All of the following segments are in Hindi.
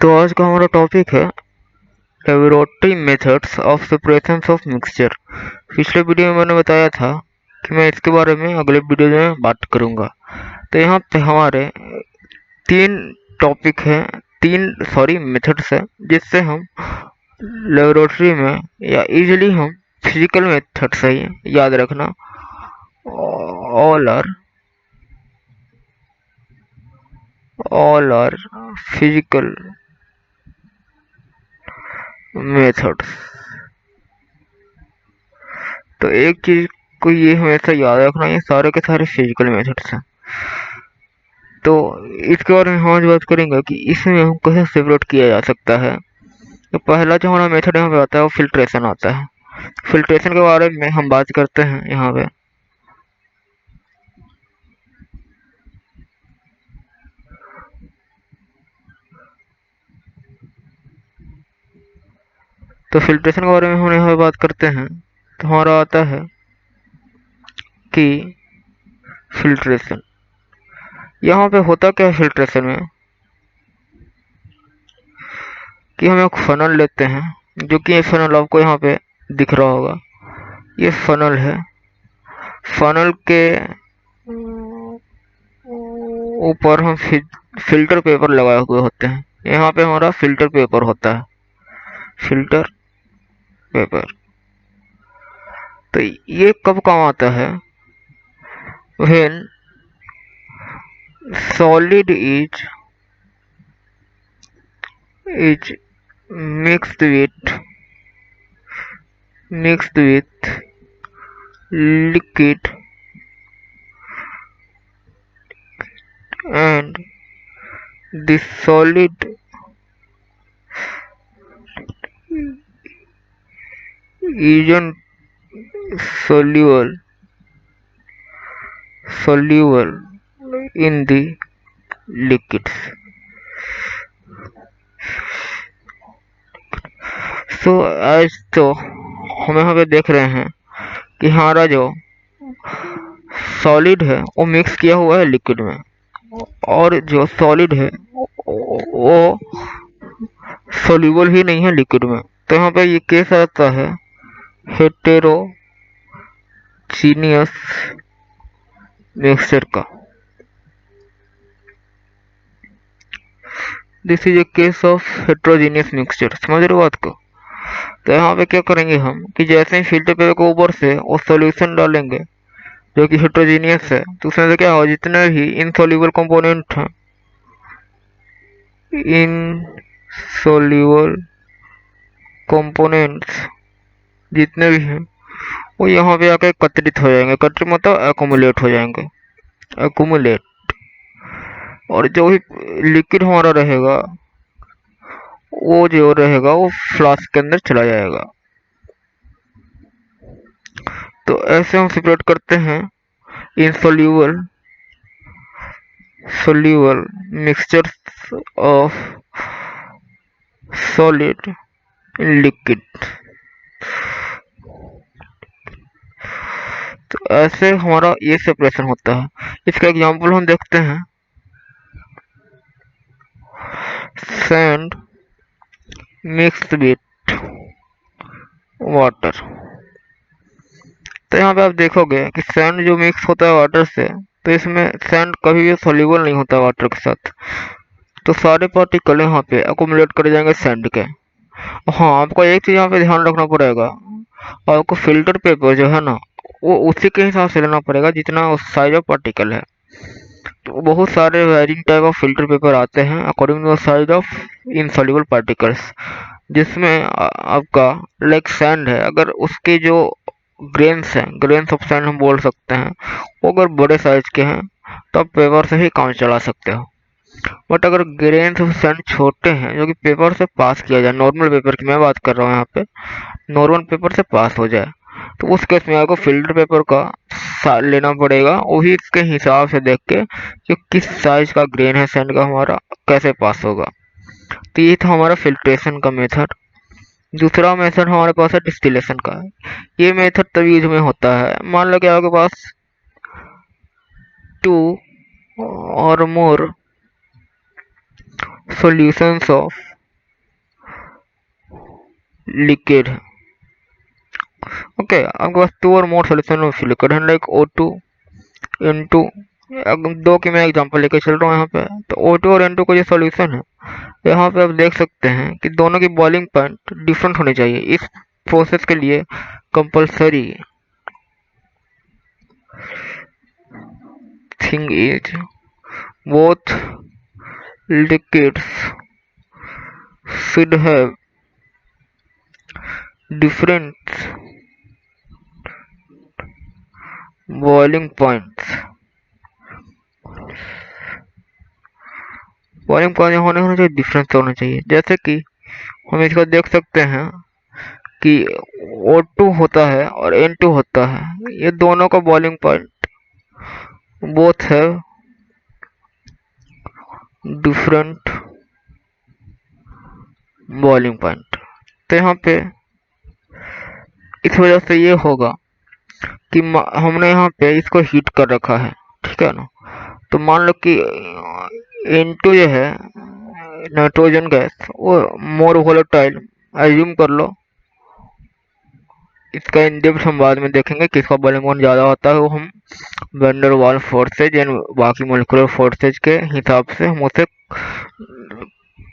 तो आज का हमारा टॉपिक है laboratory methods of separation of mixture. पिछले वीडियो में मैंने बताया था कि मैं इसके बारे में अगले वीडियो में बात करूंगा। तो यहाँ पे हमारे तीन टॉपिक हैं, तीन सॉरी मेथड्स हैं जिससे हम लेबोरेटरी में या इजीली हम फिजिकल मेथड से ही याद रखना। All are all are physical methods. तो एक चीज को ये हमेशा याद रखना, ये सारे के सारे फिजिकल मेथड्स हैं। तो इसके बारे में हम आज बात करेंगे कि इसमें हम कैसे सेपरेट किया जा सकता है। तो पहला जो हमारा मेथड यहाँ पे आता है वो फिल्ट्रेशन आता है। फिल्ट्रेशन के बारे में हम बात करते हैं यहाँ पे। तो फिल्ट्रेशन के बारे में हम यहाँ पे बात करते हैं तो हमारा आता है कि फिल्ट्रेशन यहाँ पे होता क्या है फिल्ट्रेशन में, कि हम एक फनल लेते हैं, जो कि ये फनल आपको यहाँ पे दिख रहा होगा। ये फनल है। फनल के ऊपर हम फिल्टर पेपर लगाए हुए होते हैं। यहाँ पे हमारा फिल्टर पेपर होता है, फिल्टर पेपर। तो ये कब काम आता है? When solid is mixed with liquid and the solid isn't soluble in the liquids. So आज तो हम यहाँ पे देख रहे हैं कि हमारा जो सॉलिड है वो मिक्स किया हुआ है लिक्विड में, और जो सॉलिड है वो सोल्यूबल ही नहीं है लिक्विड में। तो यहाँ पे ये केस आता है हेटेरोजीनियस मिक्सचर का। This is a case of heterogeneous mixture. समझ रहे हो बात को? तो यहाँ पे क्या करेंगे हम कि जैसे ही फिल्टर पेपर के ऊपर से वो सॉल्यूशन डालेंगे जो कि हेटेरोजीनियस है, तो उसमें से क्या होगा, जितने भी इनसॉल्यूबल कंपोनेंट हैं, इनसॉल्यूबल कंपोनेंट्स जितने भी हैं वो यहाँ पे आके एकत्रित हो जाएंगे। एकत्रित मतलब एकोमुलेट हो जाएंगे, एकोमुलेट। और जो भी लिक्विड हमारा रहेगा वो जो रहेगा वो फ्लास्क के अंदर चला जाएगा। तो ऐसे हम सेपरेट करते हैं insoluble soluble mixtures of solid liquid। तो ऐसे हमारा ये सेपरेशन होता है। इसका एग्जांपल हम देखते हैं, सैंड मिक्स्ड विथ वाटर। तो यहाँ पे आप देखोगे कि सैंड जो मिक्स होता है वाटर से, तो इसमें सैंड कभी भी सोल्यूबल नहीं होता वाटर के साथ। तो सारे पार्टिकल यहाँ पे अकोमुलेट कर जाएंगे सैंड के। हाँ, आपको एक चीज यहाँ पे ध्यान रखना पड़ेगा, आपको फिल्टर पेपर जो है ना वो उसी के हिसाब से लेना पड़ेगा जितना उस साइज ऑफ पार्टिकल है। तो बहुत सारे varying type of filter paper आते हैं according to the size of insoluble particles, जिसमें आपका लाइक सैंड है, अगर उसके जो ग्रेन्स हैं, ग्रेन्स ऑफ सैंड हम बोल सकते हैं, वो अगर बड़े साइज के हैं तो आप पेपर से ही काम चला सकते हो। बट अगर ग्रेन्स ऑफ सैंड छोटे हैं जो कि पेपर से पास किया जाए, नॉर्मल पेपर की मैं बात कर रहा हूँ यहाँ पे, नॉर्मल पेपर से पास हो जाए, तो उस केस में आपको फिल्टर पेपर का लेना पड़ेगा, वही इसके हिसाब से देख के कि किस साइज का ग्रेन है सैंड का, हमारा कैसे पास होगा। तो ये था हमारा फिल्ट्रेशन का मेथड। दूसरा मेथड हमारे पास है डिस्टिलेशन का। ये मेथड तभी यूज में होता है, मान लो कि आपके पास 2 or more solutions of liquid है। ओके, आपके पास टू और मोर सोल्यूशन ऑफ लिक्विड है लाइक O2 N2। दो की मैं एग्जांपल लेके चल रहा हूँ यहाँ पे। तो O2 और N2 का जो सोल्यूशन है, यहाँ पे आप देख सकते हैं कि दोनों की बॉइलिंग पॉइंट डिफरेंट होनी चाहिए इस प्रोसेस के लिए। Compulsory thing is both liquids should have different boiling points। Boiling point होने चाहिए, डिफरेंस होना चाहिए। जैसे कि हम इसको देख सकते हैं कि O2 होता है और N2 होता है, ये दोनों का बॉइलिंग पॉइंट बोथ है डिफरेंट बॉइलिंग पॉइंट। तो यहाँ पे इस वजह से ये होगा कि हमने यहाँ पे इसको हीट कर रखा है, ठीक है ना। तो मान लो कि N2 जो है नाइट्रोजन गैस, वो मोर वोलेटाइल एज्यूम कर लो। इसका इन डेप्थ हम बाद में देखेंगे किसका बॉइलिंग पॉइंट ज़्यादा होता है, वो हम van der Waals forces and बाकी मोलिकुलर फोर्सेज के हिसाब से हम उसे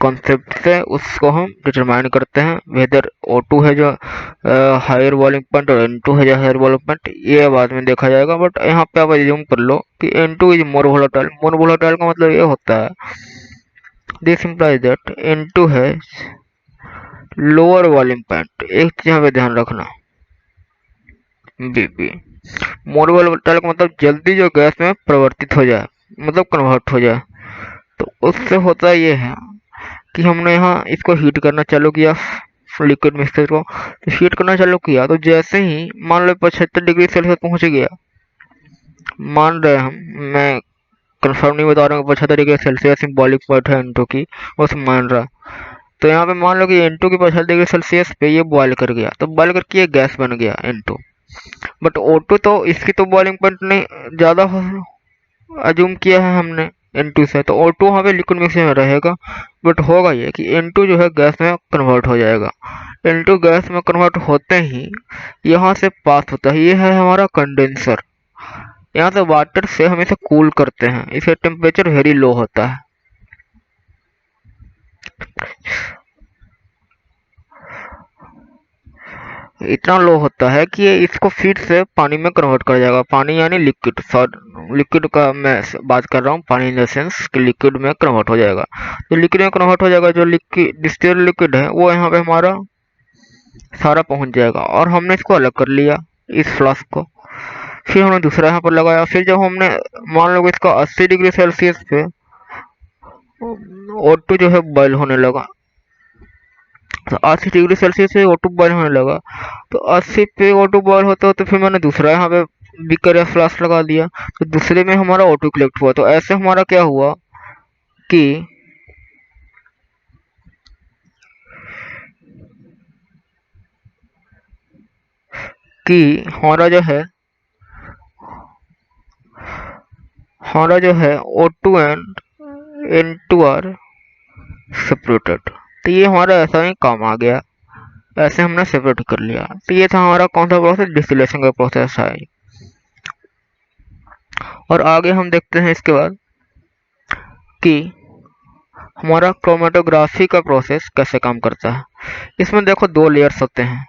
कॉन्सेप्ट से उसको हम डिटरमाइन करते हैं। वेदर O2 है जो हायर बॉइलिंग पॉइंट और N2 है जो हायर बॉइलिंग पॉइंट, ये बाद में देखा जाएगा। बट यहाँ पे आप एज्यूम कर लो कि N2 is more volatile. More volatile का मतलब ये होता है, दिस इंप्लाइज दैट N2 है लोअर बॉइलिंग पॉइंट। एक चीज यहाँ पे ध्यान रखना, बीपी मोर वोलेटाइल का मतलब जल्दी जो गैस में परिवर्तित हो जाए, मतलब कन्वर्ट हो जाए। तो उससे होता ये है कि हमने यहाँ इसको हीट करना चालू किया, लिक्विड मिक्सचर को तो हीट करना चालू किया। तो जैसे ही मान लो 75 डिग्री सेल्सियस पहुंच गया, मान रहे हम, मैं कंफर्म नहीं बता रहा हूँ, 75 डिग्री सेल्सियस सिंबॉलिक पॉइंट है N2 की, बस मान रहा। तो यहाँ पे मान लो कि N2 की 75 डिग्री सेल्सियस पे ये बॉयल कर गया, तो बॉयल करके ये गैस बन गया N2। बट O2 तो इसकी तो बॉइलिंग पॉइंट नहीं ज़्यादा अज्यूम किया है हमने N2 से, तो O2 वहाँ पे लिक्विड मिक्सचर में रहेगा। बट होगा ये कि N2 जो है गैस में कन्वर्ट हो जाएगा। N2 गैस में कन्वर्ट होते ही यहाँ से पास होता है, ये है हमारा कंडेंसर। यहाँ से वाटर से हम इसे कूल करते हैं, इसे टेम्परेचर वेरी लो होता है। इतना लो होता है कि ये इसको फिर से पानी में कन्वर्ट कर जाएगा। पानी यानी लिक्विड, लिक्विड का मैं बात कर रहा हूँ, पानी इन द सेंस कि लिक्विड में कन्वर्ट हो जाएगा। तो लिक्विड में कन्वर्ट हो जाएगा, जो लिक्विड डिस्टिल्ड लिक्विड है वो यहाँ पे हमारा सारा पहुंच जाएगा। और हमने इसको अलग कर लिया इस फ्लास्क को, फिर हमने दूसरा यहाँ पर लगाया। फिर जब हमने मान लो इसका 80 डिग्री सेल्सियस पे O2 जो है बॉयल होने लगा, तो 80 डिग्री सेल्सियस पे O2 बॉयल होने लगा। तो 80 पे O2 बॉयल होता है, तो फिर मैंने दूसरा यहाँ पे बीकर या फ्लास्क लगा दिया, तो दूसरे में हमारा O2 कलेक्ट हुआ। तो ऐसे हमारा क्या हुआ कि हमारा जो है O2 and N2 are separated. तो ये हमारा ऐसा ही काम आ गया, ऐसे हमने सेपरेट कर लिया। तो ये था हमारा कौन सा प्रोसेस, डिस्टिलेशन का प्रोसेस है। और आगे हम देखते हैं इसके बाद कि हमारा क्रोमेटोग्राफी का प्रोसेस कैसे काम करता है। इसमें देखो दो लेयर्स होते हैं,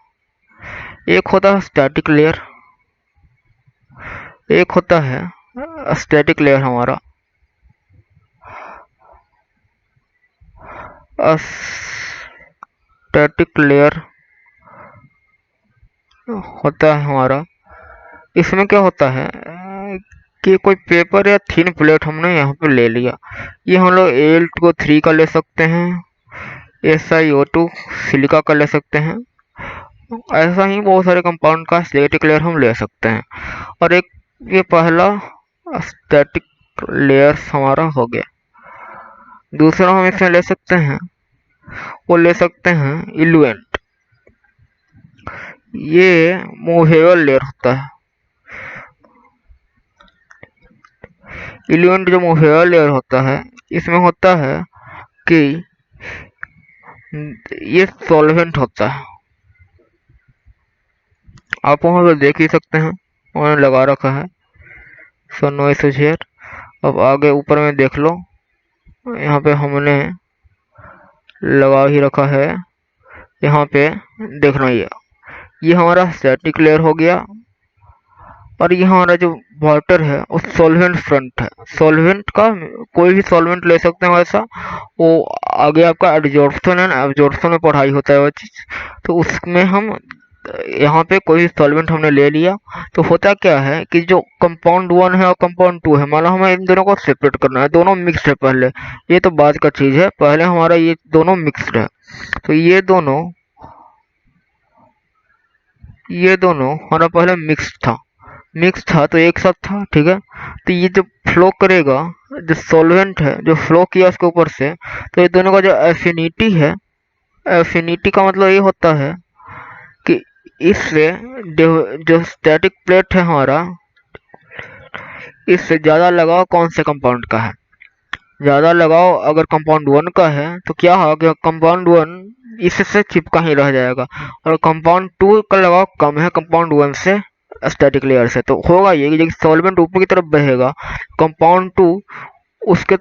एक होता है स्टैटिक लेयर, एक होता है स्टैटिक लेयर। हमारा स्टैटिक लेयर होता है हमारा, इसमें क्या होता है कि कोई पेपर या थिन प्लेट हमने यहाँ पे ले लिया। ये हम लोग Al2O3 का ले सकते हैं, SiO2 सिलिका का ले सकते हैं। ऐसा ही बहुत सारे कंपाउंड का स्टैटिक लेयर हम ले सकते हैं। और एक ये पहला स्टैटिक लेयर हमारा हो गया। दूसरा हम इसमें ले सकते हैं, वो ले सकते हैं इलुएंट। ये मूवेबल लेयर होता है। इलुएंट जो मूवेबल लेयर होता है, इसमें होता है कि ये सॉल्वेंट होता है। आप वहाँ पर देख ही सकते हैं, उन्होंने लगा रखा है सो नो इश्यूज हियर। अब आगे ऊपर में देख लो, यहाँ पे हमने लगा ही रखा है। यहाँ पे देखना, ये हमारा स्टैटिक लेयर हो गया, और ये हमारा जो वाटर है वो सॉल्वेंट फ्रंट है। सॉल्वेंट का कोई भी सॉल्वेंट ले सकते हैं वैसा, वो आगे आपका एडजॉर्प्शन एंड एब्जॉर्प्शन में पढ़ाई होता है वो चीज़। तो उसमें हम यहाँ पे कोई भी सॉल्वेंट हमने ले लिया, तो होता क्या है कि जो कंपाउंड 1 है और कंपाउंड 2 है, मान लो हमें इन दोनों को सेपरेट करना है, दोनों मिक्स्ड है पहले, ये तो बाद का चीज़ है, पहले हमारा ये दोनों मिक्स्ड है। तो ये दोनों हमारा पहले मिक्स था तो एक साथ था, ठीक है। तो ये जो फ्लो करेगा, जो सॉल्वेंट है जो फ्लो किया उसके ऊपर से, तो ये दोनों का जो एफिनिटी है, एफिनिटी का मतलब ये होता है कि इससे जो स्टैटिक प्लेट है हमारा, इससे ज़्यादा लगाव कौन से कंपाउंड का है। ज़्यादा लगाव अगर कंपाउंड 1 का है तो क्या होगा कि कंपाउंड 1 इससे चिपका ही रह जाएगा, और कंपाउंड 2 का लगाव कम है कंपाउंड 1 से स्टैटिक लेयर से। तो होगा ये कि जब सॉल्वेंट ऊपर की तरफ बहेगा, कंपाउंड 2 उसके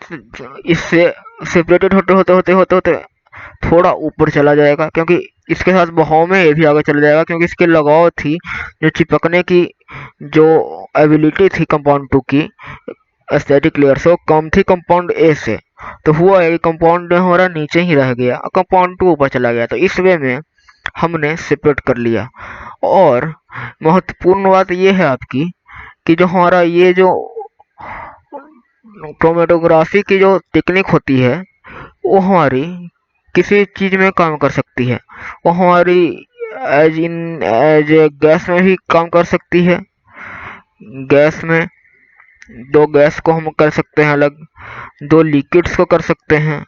इससे सेपरेटेड होते थोड़ा ऊपर चला जाएगा, क्योंकि इसके साथ बहाव में ये भी आगे चला जाएगा, क्योंकि इसके लगाव थी जो चिपकने की जो एबिलिटी थी कंपाउंड 2 की एस्थेटिक लेयर से, वो कम थी कंपाउंड ए से। तो हुआ है कि कंपाउंड हमारा नीचे ही रह गया और कंपाउंड 2 ऊपर चला गया। तो इस वे में हमने सेपरेट कर लिया। और महत्वपूर्ण बात ये है आपकी कि जो हमारा ये जो क्रोमेटोग्राफी की जो टेक्निक होती है, वो हमारी किसी चीज में काम कर सकती है। वो हमारी एज ए गैस में भी काम कर सकती है। गैस में दो गैस को हम कर सकते हैं अलग, दो लिक्विड्स को कर सकते हैं,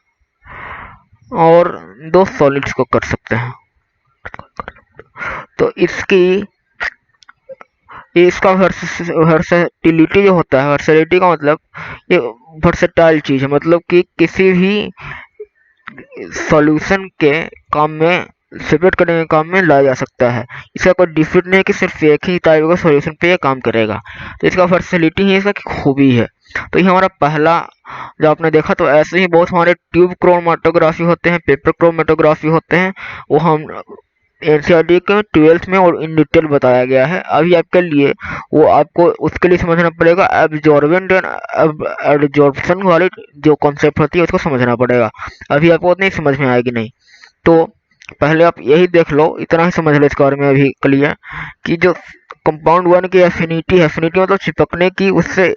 और दो सॉलिड्स को कर सकते हैं। तो इसका वर्सेटिलिटी जो होता है, वर्सेटिलिटी का मतलब ये वर्सेटाइल चीज है, मतलब कि किसी भी सॉल्यूशन के काम में, सेपरेट करने के काम में लाया जा सकता है। इसका कोई डिफिट नहीं है कि सिर्फ एक ही टाइप का सॉल्यूशन पे ये काम करेगा। तो इसका वर्सेटिलिटी ही इसका खूबी है। तो ये हमारा पहला जो आपने देखा, तो ऐसे ही बहुत हमारे ट्यूब क्रोमेटोग्राफी होते हैं, पेपर क्रोमेटोग्राफी होते हैं, वो हम एनसीईआरटी के 12th में और इन डिटेल बताया गया है। अभी आपके लिए वो आपको उसके लिए समझना पड़ेगा, एब्जॉर्बेंट एंड एडजॉर्प्शन वाली जो कॉन्सेप्ट होती है उसको समझना पड़ेगा। अभी आपको उतनी समझ में आएगी नहीं, तो पहले आप यही देख लो, इतना ही समझ लो इसके बारे में अभी क्लियर, कि जो कंपाउंड 1 की एफिनिटी मतलब चिपकने की, उससे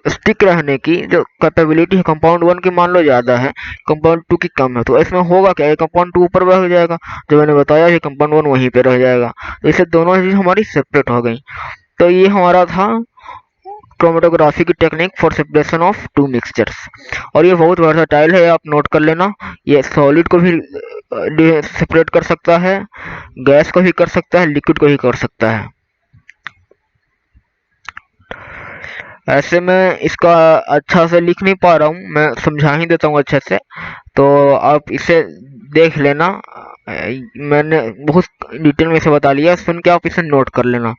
स्टिक रहने की जो कैपेबिलिटी है कंपाउंड 1 की मान लो ज़्यादा है, कंपाउंड 2 की कम है। तो इसमें होगा क्या, कंपाउंड 2 ऊपर बढ़ जाएगा, जो मैंने बताया कि कंपाउंड 1 वहीं पे रह जाएगा। तो इससे दोनों चीज़ हमारी सेपरेट हो गई। तो ये हमारा था क्रोमेटोग्राफी की technique for separation of two mixtures, और ये बहुत वर्सटाइल है, आप नोट कर लेना। ये सॉलिड को भी सेपरेट कर सकता है, गैस को भी कर सकता है, लिक्विड को भी कर सकता है। ऐसे मैं इसका अच्छा से लिख नहीं पा रहा हूँ, मैं समझा ही देता हूँ अच्छे से, तो आप इसे देख लेना। मैंने बहुत डिटेल में इसे बता लिया, सुन के आप इसे नोट कर लेना।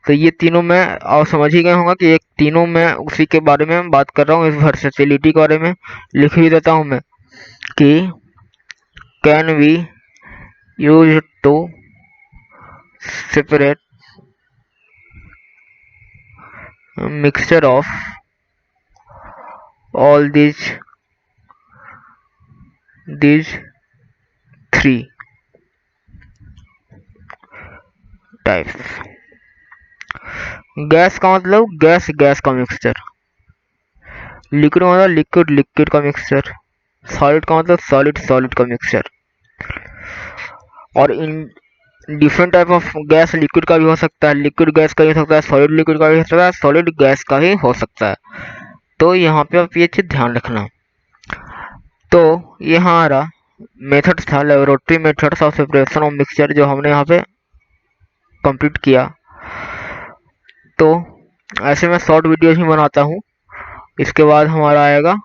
तो ये तीनों में आप समझ ही गए होंगे कि एक तीनों में उसी के बारे में बात कर रहा हूँ, इस वर्सेटिलिटी के बारे में लिख भी देता हूँ मैं कि can we use to separate mixture of all these three types। Gas का मतलब गैस का मिक्सचर, लिक्विड का मतलब लिक्विड का मिक्सचर, सॉलिड का मतलब सॉलिड का मिक्सचर। और in different type of gas, liquid का भी हो सकता है, लिक्विड गैस का भी हो सकता है, सॉलिड लिक्विड का भी हो सकता है, सॉलिड गैस का भी हो सकता है। तो यहाँ पे आप ये चीज ध्यान रखना। तो ये हमारा मेथड था, laboratory methods of separation of mixture, जो हमने यहाँ पे कंप्लीट किया। तो ऐसे मैं शॉर्ट वीडियो ही बनाता हूँ। इसके बाद हमारा आएगा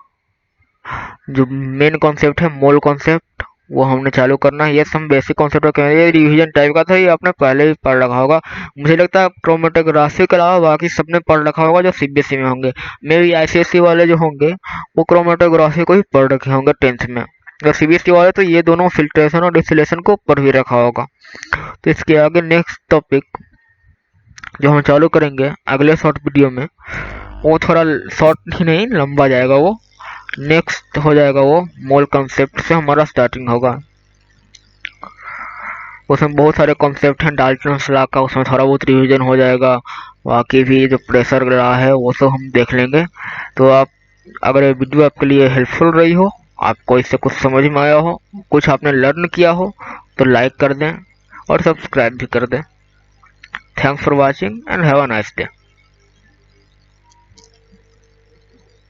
जो मेन कॉन्सेप्ट है, मोल कॉन्सेप्ट, वो हमने चालू करना है। ये हम बेसिक कॉन्सेप्ट का ये रिवीजन टाइप का था, ये आपने पहले ही पढ़ रखा होगा। मुझे लगता है क्रोमेटोग्राफी के अलावा बाकी सबने पढ़ रखा होगा जो सीबीएसई में होंगे। मेरे आईसीएसई वाले जो होंगे वो क्रोमेटोग्राफी को ही पढ़ रखे होंगे 10th में, और सीबीएसई वाले तो ये दोनों फिल्ट्रेशन और डिस्टिलेशन को पढ़ भी रखा होगा। तो इसके आगे नेक्स्ट टॉपिक जो हम चालू करेंगे अगले शॉर्ट वीडियो में, वो थोड़ा शॉर्ट ही नहीं लंबा जाएगा। वो नेक्स्ट हो जाएगा, वो मोल कंसेप्ट से हमारा स्टार्टिंग होगा। उसमें बहुत सारे कॉन्सेप्ट हैं डाल्टन्स लॉ का, उसमें थोड़ा बहुत रिवीजन हो जाएगा। बाकी भी जो प्रेशर लॉ है वो सब हम देख लेंगे। तो आप, अगर ये वीडियो आपके लिए हेल्पफुल रही हो, आपको इससे कुछ समझ में आया हो, कुछ आपने लर्न किया हो, तो लाइक कर दें और सब्सक्राइब भी कर दें। Thanks for watching and have a nice day.